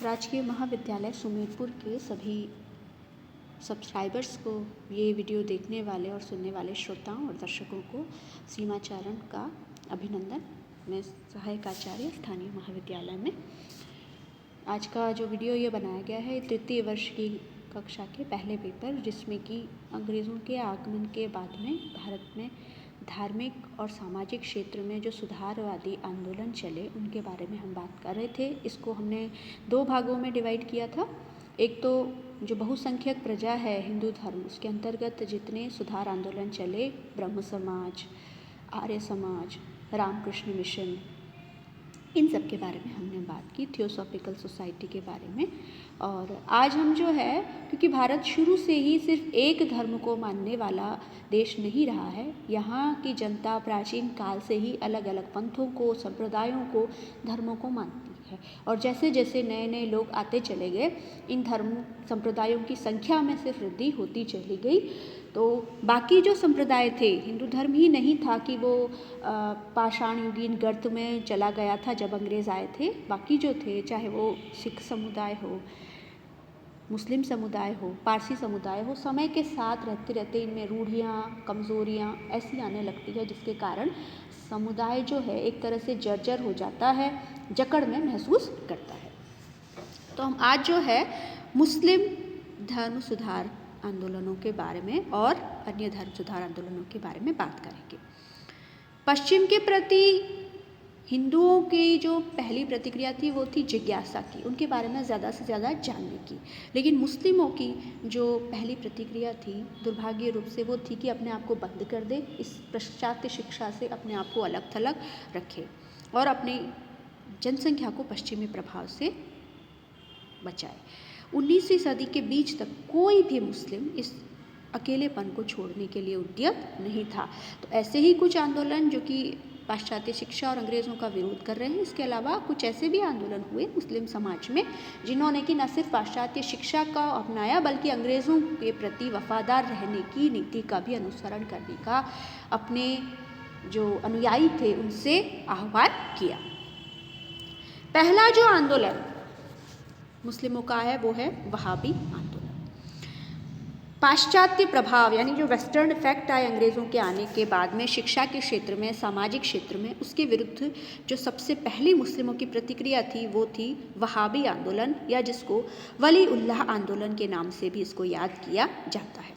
राजकीय महाविद्यालय सुमेरपुर के सभी सब्सक्राइबर्स को, ये वीडियो देखने वाले और सुनने वाले श्रोताओं और दर्शकों को सीमाचारण का अभिनंदन। मैं सहायक आचार्य स्थानीय महाविद्यालय में। आज का जो वीडियो ये बनाया गया है तृतीय वर्ष की कक्षा के पहले पेपर, जिसमें कि अंग्रेज़ों के आगमन के बाद में भारत में धार्मिक और सामाजिक क्षेत्र में जो सुधारवादी आंदोलन चले उनके बारे में हम बात कर रहे थे। इसको हमने दो भागों में डिवाइड किया था। एक तो जो बहुसंख्यक प्रजा है हिंदू धर्म, उसके अंतर्गत जितने सुधार आंदोलन चले, ब्रह्म समाज, आर्य समाज, रामकृष्ण मिशन, इन सब के बारे में हमने बात की, थियोसॉफिकल सोसाइटी के बारे में। और आज हम जो है, क्योंकि भारत शुरू से ही सिर्फ एक धर्म को मानने वाला देश नहीं रहा है, यहाँ की जनता प्राचीन काल से ही अलग अलग पंथों को, संप्रदायों को, धर्मों को मानती है। और जैसे जैसे नए नए लोग आते चले गए, इन धर्म संप्रदायों की संख्या में से वृद्धि होती चली गई। तो बाकी जो संप्रदाय थे, हिंदू धर्म ही नहीं था कि वो पाषाण युगीन गर्त में चला गया था जब अंग्रेज़ आए थे। बाकी जो थे, चाहे वो सिख समुदाय हो, मुस्लिम समुदाय हो, पारसी समुदाय हो, समय के साथ रहते रहते इनमें रूढ़ियाँ, कमज़ोरियाँ ऐसी आने लगती है, जिसके कारण समुदाय जो है एक तरह से जर्जर हो जाता है, जकड़ में महसूस करता है। तो हम आज जो है मुस्लिम धर्म सुधार आंदोलनों के बारे में और अन्य धर्म सुधार आंदोलनों के बारे में बात करेंगे। पश्चिम के प्रति हिंदुओं की जो पहली प्रतिक्रिया थी वो थी जिज्ञासा की, उनके बारे में ज़्यादा से ज़्यादा जानने की। लेकिन मुस्लिमों की जो पहली प्रतिक्रिया थी दुर्भाग्य रूप से वो थी कि अपने आप को बंद कर दे, इस पाश्चात्य शिक्षा से अपने आप को अलग थलग रखे और अपनी जनसंख्या को पश्चिमी प्रभाव से बचाए। 19वीं सदी के बीच तक कोई भी मुस्लिम इस अकेलेपन को छोड़ने के लिए उद्यत नहीं था। तो ऐसे ही कुछ आंदोलन जो कि पाश्चात्य शिक्षा और अंग्रेज़ों का विरोध कर रहे हैं, इसके अलावा कुछ ऐसे भी आंदोलन हुए मुस्लिम समाज में जिन्होंने कि न सिर्फ पाश्चात्य शिक्षा का अपनाया बल्कि अंग्रेज़ों के प्रति वफादार रहने की नीति का भी अनुसरण करने का अपने जो अनुयायी थे उनसे आह्वान किया। पहला जो आंदोलन मुस्लिमों का है वो है वहाबी आंदोलन। पाश्चात्य प्रभाव यानी जो वेस्टर्न इफेक्ट आए अंग्रेज़ों के आने के बाद में शिक्षा के क्षेत्र में, सामाजिक क्षेत्र में, उसके विरुद्ध जो सबसे पहली मुस्लिमों की प्रतिक्रिया थी वो थी वहाबी आंदोलन, या जिसको वली उल्लाह आंदोलन के नाम से भी इसको याद किया जाता है।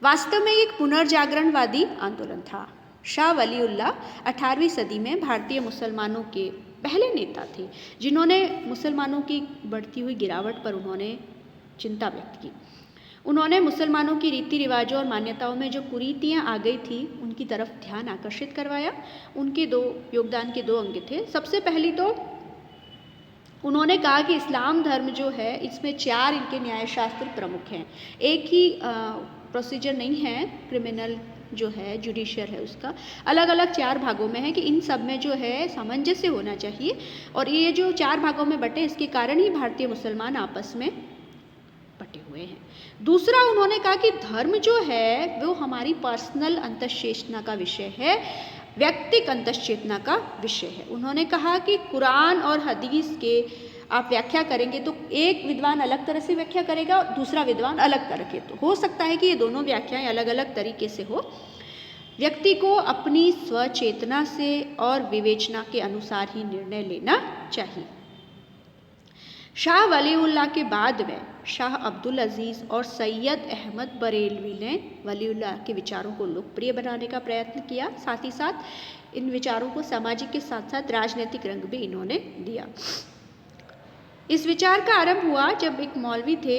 वास्तव में एक पुनर्जागरणवादी आंदोलन था। शाह वली उल्लाह 18वीं सदी में भारतीय मुसलमानों के पहले नेता थे जिन्होंने मुसलमानों की बढ़ती हुई गिरावट पर उन्होंने चिंता व्यक्त की। उन्होंने मुसलमानों की रीति रिवाजों और मान्यताओं में जो कुरीतियाँ आ गई थी उनकी तरफ ध्यान आकर्षित करवाया। उनके योगदान के दो अंग थे। सबसे पहली तो उन्होंने कहा कि इस्लाम धर्म जो है इसमें 4 इनके न्यायशास्त्र प्रमुख हैं। एक ही प्रोसीजर नहीं है, क्रिमिनल जो है जुडिशियल है उसका अलग अलग 4 भागों में है कि इन सब में जो है सामंजस्य होना चाहिए। और ये जो 4 भागों में बटे, इसके कारण ही भारतीय मुसलमान आपस में बटे हुए हैं। दूसरा, उन्होंने कहा कि धर्म जो है वो हमारी पर्सनल अंतश्चेतना का विषय है, व्यक्तिक अंतश्चेतना का विषय है। उन्होंने कहा कि कुरान और हदीस के आप व्याख्या करेंगे तो एक विद्वान अलग तरह से व्याख्या करेगा और दूसरा विद्वान अलग तरह के, तो हो सकता है कि ये दोनों व्याख्याएं अलग अलग तरीके से हो। व्यक्ति को अपनी स्वचेतना से और विवेचना के अनुसार ही निर्णय लेना चाहिए। शाह वली उल्लाह के बाद में शाह अब्दुल अजीज़ और सैयद अहमद बरेलवी ने वली उल्लाह के विचारों को लोकप्रिय बनाने का प्रयत्न किया। साथ ही साथ इन विचारों को सामाजिक के साथ साथ राजनीतिक रंग भी इन्होंने दिया। इस विचार का आरंभ हुआ जब एक मौलवी थे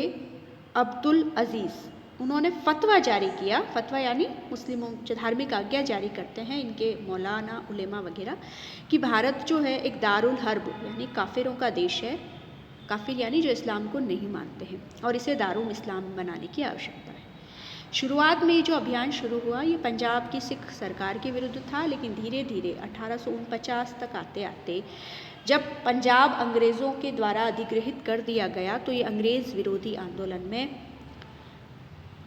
अब्दुल अजीज़, उन्होंने फतवा जारी किया। फतवा यानी मुस्लिमों जो धार्मिक आज्ञा जारी करते हैं इनके मौलाना उलेमा वगैरह, कि भारत जो है एक दारुल हर्ब यानी काफिरों का देश है। काफिर यानी जो इस्लाम को नहीं मानते हैं, और इसे दारुल इस्लाम बनाने की आवश्यकता है। शुरुआत में ये जो अभियान शुरू हुआ ये पंजाब की सिख सरकार के विरुद्ध था, लेकिन धीरे धीरे 1849 तक आते आते जब पंजाब अंग्रेज़ों के द्वारा अधिग्रहित कर दिया गया तो ये अंग्रेज़ विरोधी आंदोलन में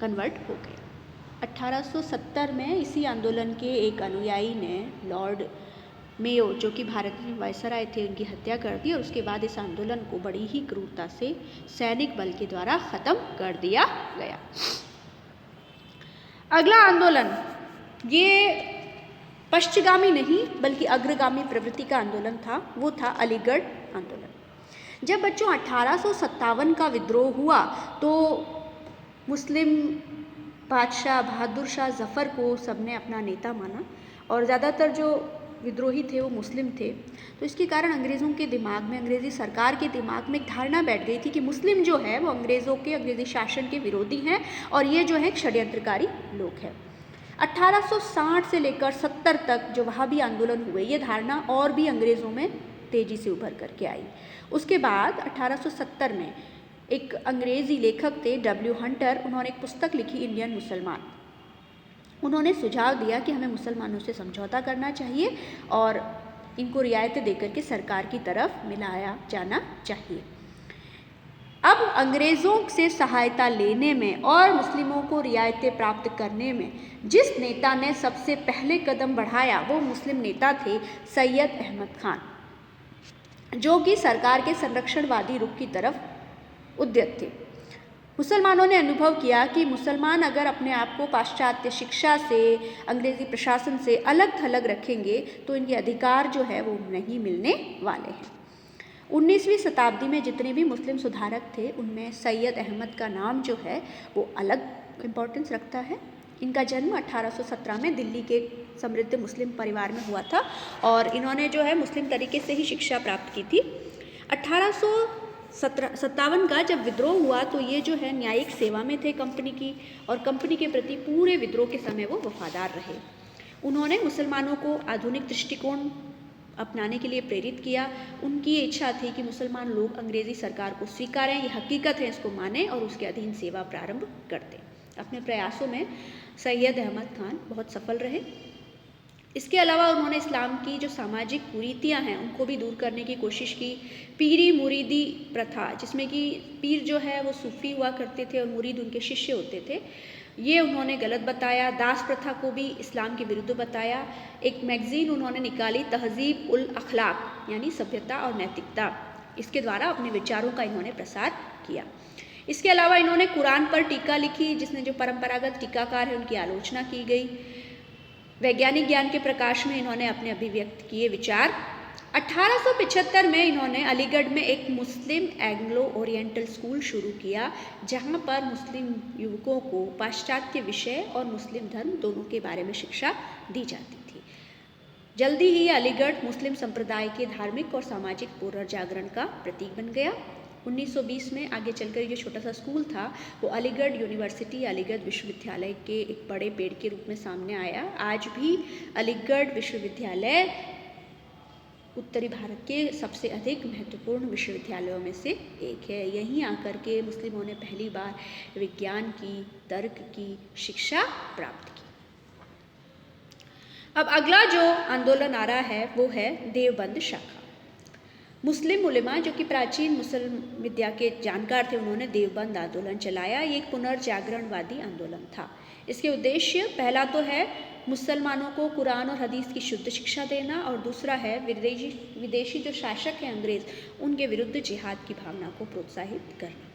कन्वर्ट हो गया। 1870 में इसी आंदोलन के एक अनुयायी ने लॉर्ड मेयो जो कि भारतीय वायसराय थे, उनकी हत्या कर दी और उसके बाद इस आंदोलन को बड़ी ही क्रूरता से सैनिक बल के द्वारा ख़त्म कर दिया गया। अगला आंदोलन ये पश्चिमगामी नहीं बल्कि अग्रगामी प्रवृत्ति का आंदोलन था, वो था अलीगढ़ आंदोलन। जब बच्चों 1857 का विद्रोह हुआ तो मुस्लिम बादशाह बहादुर शाह जफ़र को सबने अपना नेता माना और ज़्यादातर जो विद्रोही थे वो मुस्लिम थे। तो इसके कारण अंग्रेज़ों के दिमाग में, अंग्रेज़ी सरकार के दिमाग में एक धारणा बैठ गई थी कि मुस्लिम जो है वो अंग्रेज़ी शासन के विरोधी हैं और ये जो है एक षड्यंत्रकारी लोग हैं। 1860 से लेकर 70 तक जो वहाबी आंदोलन हुए, ये धारणा और भी अंग्रेज़ों में तेज़ी से उभर करके आई। उसके बाद 1870 में एक अंग्रेज़ी लेखक थे W. हंटर, उन्होंने एक पुस्तक लिखी इंडियन मुसलमान। उन्होंने सुझाव दिया कि हमें मुसलमानों से समझौता करना चाहिए और इनको रियायतें देकर के सरकार की तरफ मिलाया जाना चाहिए। अब अंग्रेज़ों से सहायता लेने में और मुस्लिमों को रियायतें प्राप्त करने में जिस नेता ने सबसे पहले कदम बढ़ाया वो मुस्लिम नेता थे सैयद अहमद खान, जो कि सरकार के संरक्षणवादी रुख की तरफ उद्यत थे। मुसलमानों ने अनुभव किया कि मुसलमान अगर अपने आप को पाश्चात्य शिक्षा से, अंग्रेज़ी प्रशासन से अलग थलग रखेंगे तो इनके अधिकार जो है वो नहीं मिलने वाले हैं। 19वीं शताब्दी में जितने भी मुस्लिम सुधारक थे उनमें सैयद अहमद का नाम जो है वो अलग इम्पोर्टेंस रखता है। इनका जन्म 1817 में दिल्ली के समृद्ध मुस्लिम परिवार में हुआ था और इन्होंने जो है मुस्लिम तरीके से ही शिक्षा प्राप्त की थी। 1857 का जब विद्रोह हुआ तो ये जो है न्यायिक सेवा में थे कंपनी की और कंपनी के प्रति पूरे विद्रोह के समय वो वफादार रहे। उन्होंने मुसलमानों को आधुनिक दृष्टिकोण अपनाने के लिए प्रेरित किया। उनकी इच्छा थी कि मुसलमान लोग अंग्रेज़ी सरकार को स्वीकारें, ये हकीकत है, इसको मानें और उसके अधीन सेवा प्रारंभ कर दें। अपने प्रयासों में सैयद अहमद खान बहुत सफल रहे। इसके अलावा उन्होंने इस्लाम की जो सामाजिक कुरीतियाँ हैं उनको भी दूर करने की कोशिश की। पीरी मुरीदी प्रथा, जिसमें कि पीर जो है वो सूफ़ी हुआ करते थे और मुरीद उनके शिष्य होते थे, ये उन्होंने गलत बताया। दास प्रथा को भी इस्लाम के विरुद्ध बताया। एक मैगज़ीन उन्होंने निकाली तहज़ीब उल अखलाक यानी सभ्यता और नैतिकता, इसके द्वारा अपने विचारों का इन्होंने प्रसार किया। इसके अलावा इन्होंने कुरान पर टीका लिखी, जिसमें जो परंपरागत टीकाकार है उनकी आलोचना की गई। वैज्ञानिक ज्ञान के प्रकाश में इन्होंने अपने अभिव्यक्त किए विचार। 1875 में इन्होंने अलीगढ़ में एक मुस्लिम एंग्लो ओरिएंटल स्कूल शुरू किया, जहां पर मुस्लिम युवकों को पाश्चात्य विषय और मुस्लिम धर्म दोनों के बारे में शिक्षा दी जाती थी। जल्दी ही अलीगढ़ मुस्लिम संप्रदाय के धार्मिक और सामाजिक पुनर्जागरण का प्रतीक बन गया। 1920 में आगे चलकर ये छोटा सा स्कूल था वो अलीगढ़ यूनिवर्सिटी, अलीगढ़ विश्वविद्यालय के एक बड़े पेड़ के रूप में सामने आया। आज भी अलीगढ़ विश्वविद्यालय उत्तरी भारत के सबसे अधिक महत्वपूर्ण विश्वविद्यालयों में से एक है। यहीं आकर के मुस्लिमों ने पहली बार विज्ञान की, तर्क की शिक्षा प्राप्त की। अब अगला जो आंदोलन आ रहा है वो है देवबंद शाखा। मुस्लिम उलेमा जो कि प्राचीन मुस्लिम विद्या के जानकार थे, उन्होंने देवबंद आंदोलन चलाया। ये एक पुनर्जागरणवादी आंदोलन था। इसके उद्देश्य पहला तो है मुसलमानों को कुरान और हदीस की शुद्ध शिक्षा देना और दूसरा है विदेशी जो शासक हैं अंग्रेज़, उनके विरुद्ध जिहाद की भावना को प्रोत्साहित करना।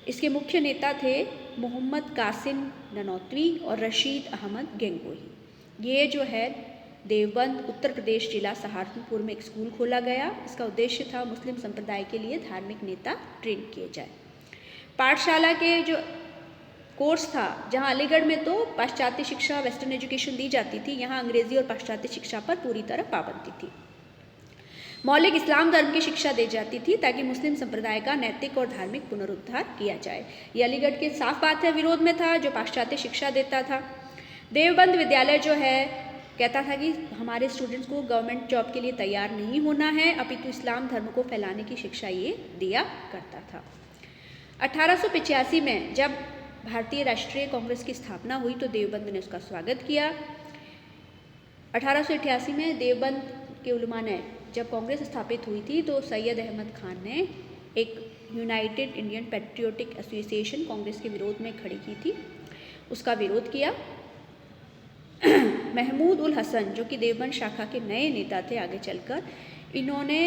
इसके मुख्य नेता थे मोहम्मद कासिम ननौतवी और रशीद अहमद गंगोही। ये जो है देवबंद उत्तर प्रदेश जिला सहारनपुर में एक स्कूल खोला गया। इसका उद्देश्य था मुस्लिम संप्रदाय के लिए धार्मिक नेता ट्रेन किए जाए। पाठशाला के जो कोर्स था, जहां अलीगढ़ में तो पाश्चात्य शिक्षा, वेस्टर्न एजुकेशन दी जाती थी, यहाँ अंग्रेज़ी और पाश्चात्य शिक्षा पर पूरी तरह पाबंदी थी। मौलिक इस्लाम धर्म की शिक्षा दी जाती थी ताकि मुस्लिम संप्रदाय का नैतिक और धार्मिक पुनरुद्धार किया जाए। ये अलीगढ़ के साफ बात है विरोध में था जो पाश्चात्य शिक्षा देता था। देवबंद विद्यालय जो है कहता था कि हमारे स्टूडेंट्स को गवर्नमेंट जॉब के लिए तैयार नहीं होना है, अपितु इस्लाम धर्म को फैलाने की शिक्षा ये दिया करता था। 1885 में जब भारतीय राष्ट्रीय कांग्रेस की स्थापना हुई तो देवबंद ने उसका स्वागत किया। 1888 में देवबंद के उलमा ने जब कांग्रेस स्थापित हुई थी तो सैयद अहमद खान ने एक United Indian patriotic association Congress के विरोध में खड़ी की थी, उसका विरोध किया। महमूद उल हसन जो कि देवबंद शाखा के नए नेता थे आगे चलकर, इन्होंने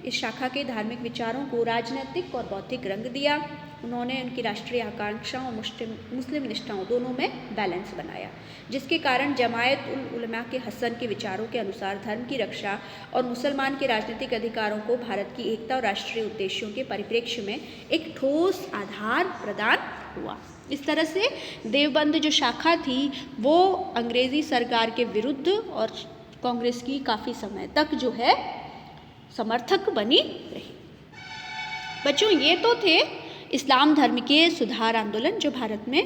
इस शाखा के धार्मिक विचारों को राजनीतिक और बौद्धिक रंग दिया। उन्होंने उनकी राष्ट्रीय आकांक्षाओं और मुस्लिम निष्ठाओं दोनों में बैलेंस बनाया, जिसके कारण जमायत उल उलमा के हसन के विचारों के अनुसार धर्म की रक्षा और मुसलमान के राजनीतिक अधिकारों को भारत की एकता और राष्ट्रीय उद्देश्यों के परिप्रेक्ष्य में एक ठोस आधार प्रदान हुआ। इस तरह से देवबंद जो शाखा थी वो अंग्रेज़ी सरकार के विरुद्ध और कांग्रेस की काफ़ी समय तक जो है समर्थक बनी रही। बच्चों, ये तो थे इस्लाम धर्म के सुधार आंदोलन जो भारत में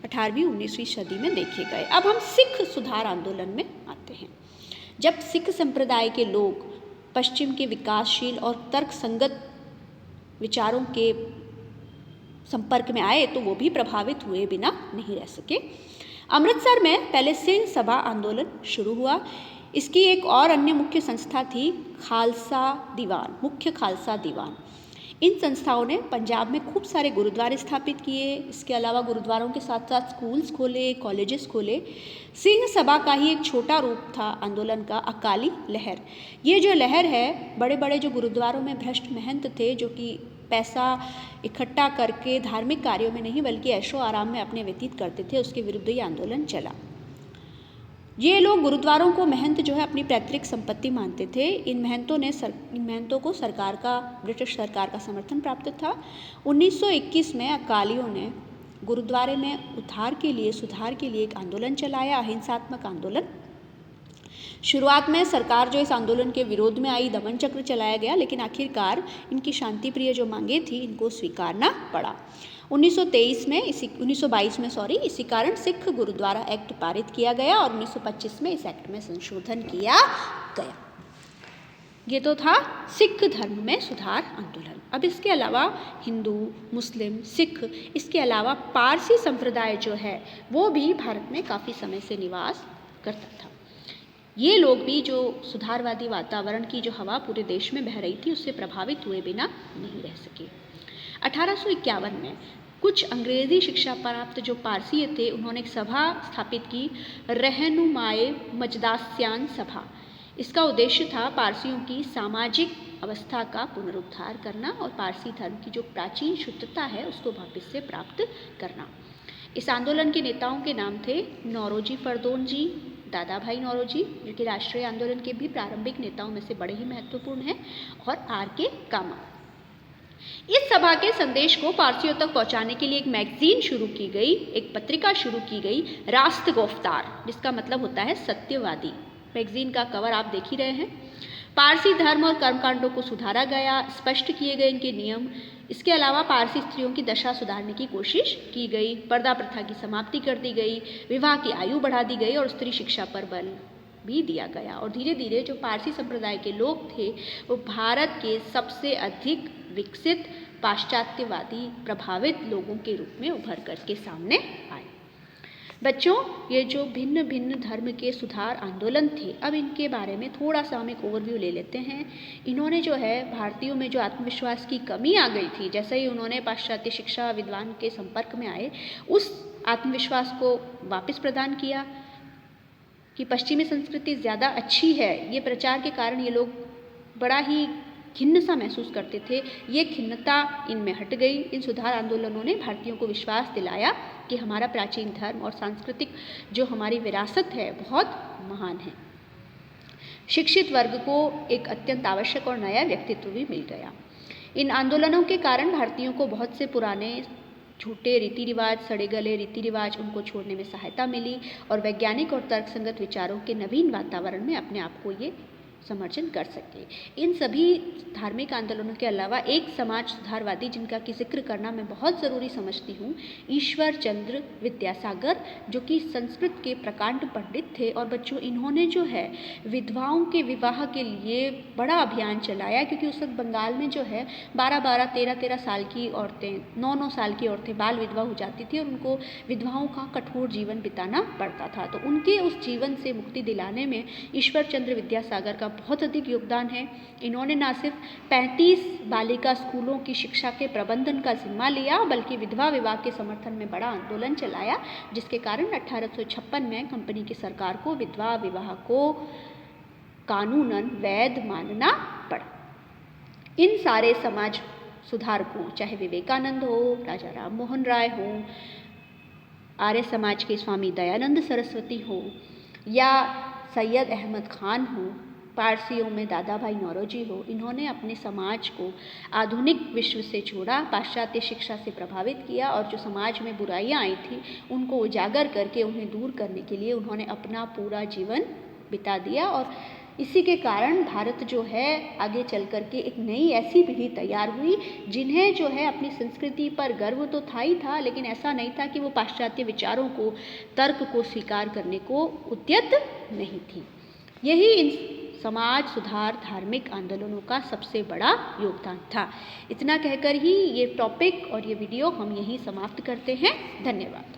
18वीं 19वीं सदी में देखे गए। अब हम सिख सुधार आंदोलन में आते हैं। जब सिख संप्रदाय के लोग पश्चिम के विकासशील और तर्कसंगत विचारों के संपर्क में आए तो वो भी प्रभावित हुए बिना नहीं रह सके। अमृतसर में पहले सिंह सभा आंदोलन शुरू हुआ। इसकी एक और अन्य मुख्य संस्था थी खालसा दीवान, मुख्य खालसा दीवान। इन संस्थाओं ने पंजाब में खूब सारे गुरुद्वारे स्थापित किए। इसके अलावा गुरुद्वारों के साथ साथ स्कूल्स खोले, कॉलेजेस खोले। सिंह सभा का ही एक छोटा रूप था आंदोलन का अकाली लहर। ये जो लहर है, बड़े बड़े जो गुरुद्वारों में भ्रष्ट महंत थे जो कि पैसा इकट्ठा करके धार्मिक कार्यों में नहीं बल्कि ऐशो आराम में अपने व्यतीत करते थे, उसके विरुद्ध ये आंदोलन चला। ये लोग गुरुद्वारों को महंत जो है अपनी पैतृक संपत्ति मानते थे। इन महंतों को सरकार का, ब्रिटिश सरकार का समर्थन प्राप्त था। 1921 में अकालियों ने गुरुद्वारे में सुधार के लिए एक आंदोलन चलाया, अहिंसात्मक आंदोलन। शुरुआत में सरकार जो इस आंदोलन के विरोध में आई, दमन चक्र चलाया गया, लेकिन आखिरकार इनकी शांतिप्रिय जो मांगें थी इनको स्वीकारना पड़ा। 1922 में इसी कारण सिख गुरुद्वारा एक्ट पारित किया गया और 1925 में इस एक्ट में संशोधन किया गया। ये तो था सिख धर्म में सुधार आंदोलन। अब इसके अलावा हिंदू, मुस्लिम, सिख, इसके अलावा पारसी संप्रदाय जो है वो भी भारत में काफ़ी समय से निवास करता था। ये लोग भी जो सुधारवादी वातावरण की जो हवा पूरे देश में बह रही थी उससे प्रभावित हुए बिना नहीं रह सके। 1851 में कुछ अंग्रेज़ी शिक्षा प्राप्त जो पारसी थे उन्होंने एक सभा स्थापित की, रहनुमाए मजदास्यान सभा। इसका उद्देश्य था पारसियों की सामाजिक अवस्था का पुनरुद्धार करना और पारसी धर्म की जो प्राचीन शुद्धता है उसको वापस से प्राप्त करना। इस आंदोलन के नेताओं के नाम थे नौरोजी फरदौन जी, दादा भाई नौरोजी जो कि राष्ट्रीय आंदोलन के भी प्रारंभिक नेताओं में से बड़े ही महत्वपूर्ण हैं, और R.K. कामा। इस सभा के संदेश को पारसियों तक पहुंचाने के लिए एक मैगजीन शुरू की गई, एक पत्रिका शुरू की गई, रास्त गोफ्तार, जिसका मतलब होता है सत्यवादी। मैगजीन का कवर आप देख ही रहे हैं। पारसी धर्म और कर्मकांडों को सुधारा गया, स्पष्ट किए गए इनके नियम। इसके अलावा पारसी स्त्रियों की दशा सुधारने की कोशिश की गई, पर्दा प्रथा की समाप्ति कर दी गई, विवाह की आयु बढ़ा दी गई और स्त्री शिक्षा पर बल भी दिया गया। और धीरे धीरे जो पारसी संप्रदाय के लोग थे वो भारत के सबसे अधिक विकसित पाश्चात्यवादी प्रभावित लोगों के रूप में उभर करके सामने आए। बच्चों, ये जो भिन्न भिन्न धर्म के सुधार आंदोलन थे, अब इनके बारे में थोड़ा सा हम एक ओवरव्यू ले लेते हैं। इन्होंने जो है भारतीयों में जो आत्मविश्वास की कमी आ गई थी, जैसे ही उन्होंने पाश्चात्य शिक्षा विद्वान के संपर्क में आए, उस आत्मविश्वास को वापस प्रदान किया कि पश्चिमी संस्कृति ज़्यादा अच्छी है। ये प्रचार के कारण ये लोग बड़ा ही खिन्न सा महसूस करते थे। ये खिन्नता इनमें हट गई। इन सुधार आंदोलनों ने भारतीयों को विश्वास दिलाया कि हमारा प्राचीन धर्म और सांस्कृतिक जो हमारी विरासत है बहुत महान है। शिक्षित वर्ग को एक अत्यंत आवश्यक और नया व्यक्तित्व भी मिल गया। इन आंदोलनों के कारण भारतीयों को बहुत से पुराने झूठे रीति रिवाज, सड़े गले रीति रिवाज उनको छोड़ने में सहायता मिली और वैज्ञानिक और तर्कसंगत विचारों के नवीन वातावरण में अपने आप को ये समर्थन कर सके। इन सभी धार्मिक आंदोलनों के अलावा एक समाज सुधारवादी जिनका कि जिक्र करना मैं बहुत ज़रूरी समझती हूँ, ईश्वर चंद्र विद्यासागर, जो कि संस्कृत के प्रकांड पंडित थे। और बच्चों, इन्होंने जो है विधवाओं के विवाह के लिए बड़ा अभियान चलाया, क्योंकि उस वक्त बंगाल में जो है 12-12, 13-13 साल की औरतें, 9-9 साल की औरतें बाल विधवा हो जाती थी और उनको विधवाओं का कठोर जीवन बिताना पड़ता था। तो उनके उस जीवन से मुक्ति दिलाने में ईश्वर चंद्र विद्यासागर का बहुत अधिक योगदान है। इन्होंने न सिर्फ 35 बालिका स्कूलों की शिक्षा के प्रबंधन का जिम्मा लिया, बल्कि विधवा विवाह के समर्थन में बड़ा आंदोलन चलाया, जिसके कारण 1856 में कंपनी की सरकार को विधवा विवाह को कानूनन वैध मानना पड़ा। इन सारे समाज सुधारकों, चाहे विवेकानंद हो, राजा राम मोहन राय हो, आर्य समाज के स्वामी दयानंद सरस्वती हो, या सैयद अहमद खान हो, पारसियों में दादा भाई नौरोजी हो, इन्होंने अपने समाज को आधुनिक विश्व से जोड़ा, पाश्चात्य शिक्षा से प्रभावित किया और जो समाज में बुराइयां आई थी उनको उजागर करके उन्हें दूर करने के लिए उन्होंने अपना पूरा जीवन बिता दिया। और इसी के कारण भारत जो है आगे चल कर के एक नई ऐसी पीढ़ी तैयार हुई जिन्हें जो है अपनी संस्कृति पर गर्व तो था ही था, लेकिन ऐसा नहीं था कि वो पाश्चात्य विचारों को, तर्क को स्वीकार करने को उद्यत नहीं थी। यही इन समाज सुधार धार्मिक आंदोलनों का सबसे बड़ा योगदान था। इतना कहकर ही ये टॉपिक और ये वीडियो हम यहीं समाप्त करते हैं। धन्यवाद।